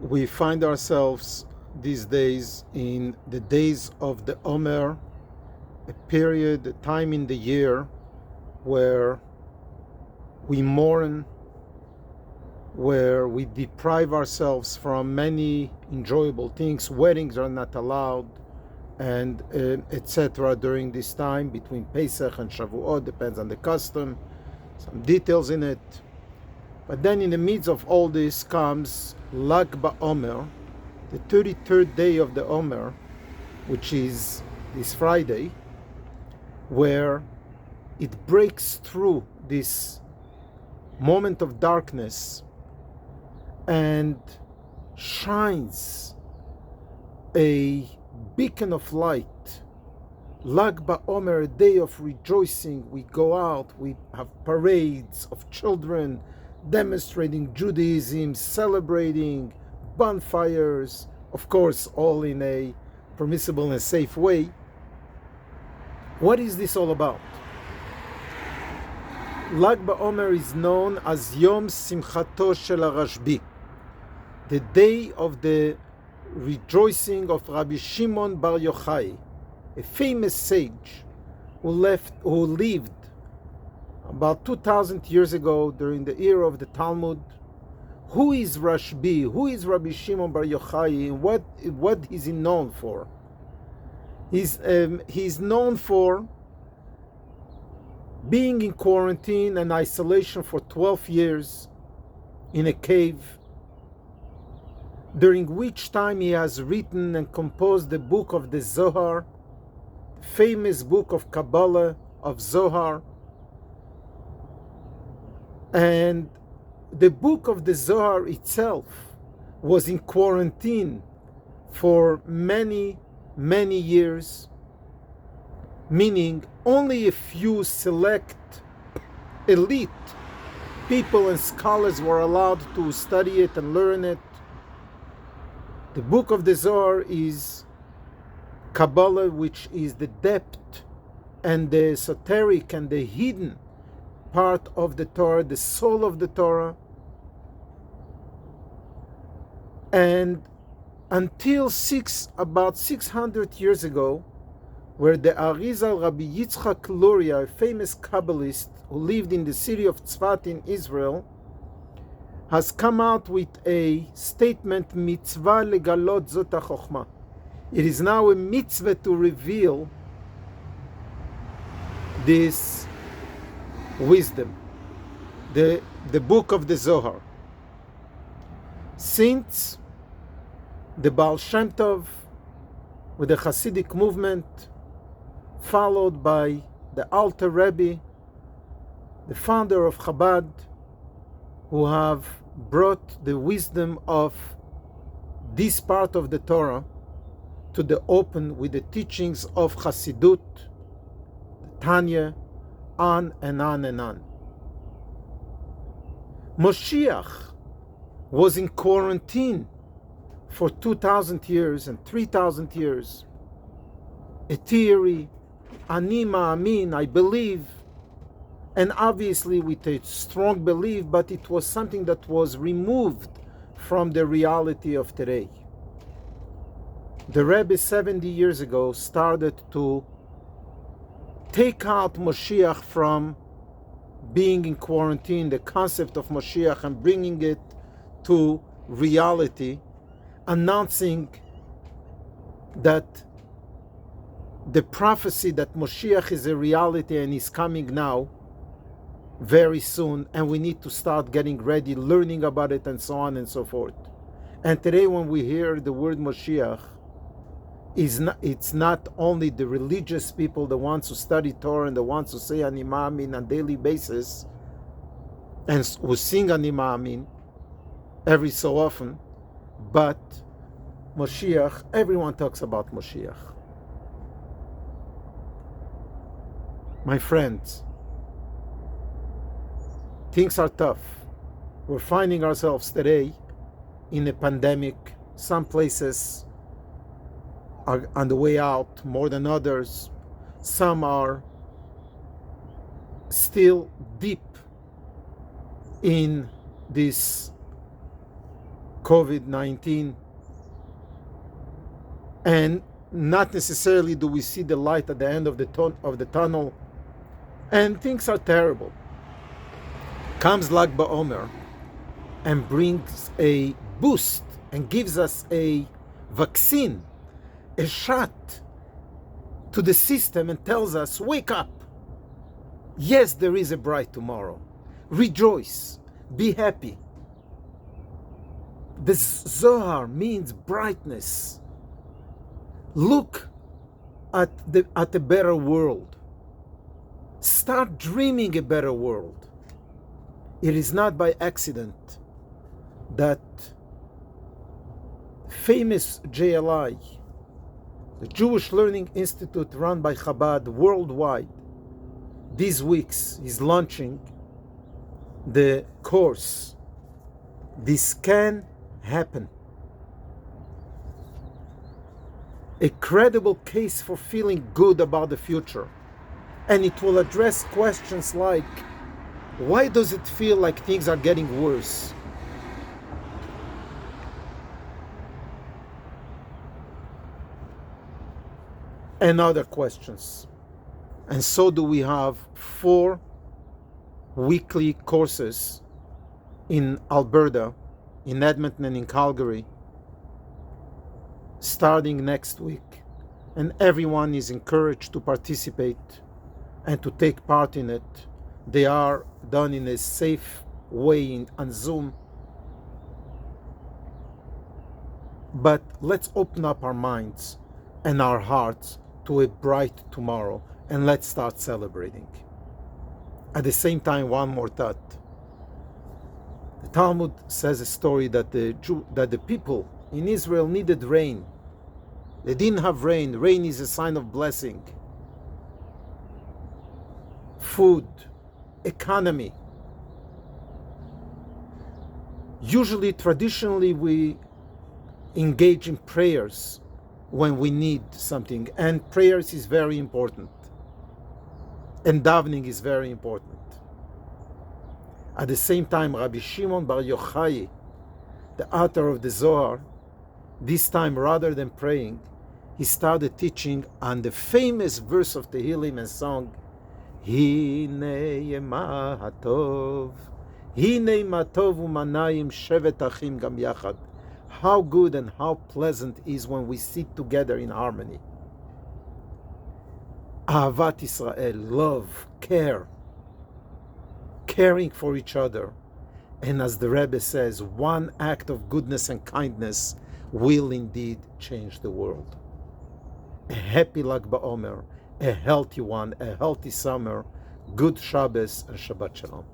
We find ourselves these days in the days of the Omer, a period, a time in the year where we mourn, where we deprive ourselves from many enjoyable things. Weddings are not allowed, and etc. during this time between Pesach and Shavuot, depends on the custom, some details in it. But then in the midst of all this comes Lag BaOmer, the 33rd day of the Omer, which is this Friday, where it breaks through this moment of darkness and shines a beacon of light. Lag BaOmer, a day of rejoicing. We go out, we have parades of children demonstrating Judaism, celebrating, bonfires, of course, all in a permissible and safe way. What is this all about? Lag BaOmer is known as Yom Simchato Shel HaRashbi, the day of the rejoicing of Rabbi Shimon Bar Yochai, a famous sage who lived about 2,000 years ago during the era of the Talmud. Who is Rashbi? Who is Rabbi Shimon Bar Yochai? And what is he known for? He's known for being in quarantine and isolation for 12 years in a cave, during which time he has written and composed the book of the Zohar, the famous book of Kabbalah of Zohar. And the book of the Zohar itself was in quarantine for many, many years, meaning only a few select elite people and scholars were allowed to study it and learn it. The book of the Zohar is Kabbalah, which is the depth and the esoteric and the hidden part of the Torah, the soul of the Torah. And until about 600 years ago, where the Arizal Rabbi Yitzchak Luria, a famous Kabbalist who lived in the city of Tzfat in Israel, has come out with a statement, mitzvah legalot zot chokhmah. It is now a mitzvah to reveal this wisdom, the book of the Zohar. Since the Baal Shem Tov, with the Hasidic movement, followed by the Alter Rebbe, the founder of Chabad, who have brought the wisdom of this part of the Torah to the open with the teachings of Hasidut, Tanya, on and on and on. Moshiach was in quarantine for 2,000 years and 3,000 years. A theory, Ani Ma'amin, I believe, and obviously with a strong belief, but it was something that was removed from the reality of today. The Rebbe 70 years ago started to take out Moshiach from being in quarantine, the concept of Moshiach, and bringing it to reality, announcing that the prophecy that Moshiach is a reality and is coming now very soon, and we need to start getting ready, learning about it, and so on and so forth. And today when we hear the word Moshiach, it's not only the religious people, the ones who study Torah and the ones who say Ani Ma'amin on a daily basis and who sing Ani Ma'amin every so often, but Moshiach, everyone talks about Moshiach. My friends, things are tough. We're finding ourselves today in a pandemic. Some places are on the way out more than others. Some are still deep in this COVID-19, and not necessarily do we see the light at the end of the tunnel, and things are terrible. Comes Lag BaOmer and brings a boost and gives us a vaccine, a shot to the system, and tells us, wake up. Yes, there is a bright tomorrow. Rejoice. Be happy. The Zohar means brightness. Look at a better world. Start dreaming a better world. It is not by accident that famous JLI, the Jewish Learning Institute run by Chabad worldwide, these weeks is launching the course, This Can Happen. A credible case for feeling good about the future. And it will address questions like, why does it feel like things are getting worse? And other questions. And so do we have 4 weekly courses in Alberta, in Edmonton, and in Calgary, starting next week. And everyone is encouraged to participate and to take part in it. They are done in a safe way on Zoom. But let's open up our minds and our hearts to a bright tomorrow, and let's start celebrating. At the same time, one more thought. The Talmud says a story that the people in Israel needed rain. They didn't have rain. Rain is a sign of blessing. Food, economy. Usually, traditionally, we engage in prayers when we need something, and prayers is very important, and davening is very important. At the same time, Rabbi Shimon Bar Yochai, the author of the Zohar, this time rather than praying, he started teaching on the famous verse of Tehillim and song, Hinei ma hatov, Hinei ma tov u'manayim shevet achim gam yachad. How good and how pleasant is when we sit together in harmony. Ahavat Israel, love, care, caring for each other. And as the Rebbe says, one act of goodness and kindness will indeed change the world. A happy Lag BaOmer, a healthy one, a healthy summer, good Shabbos and Shabbat Shalom.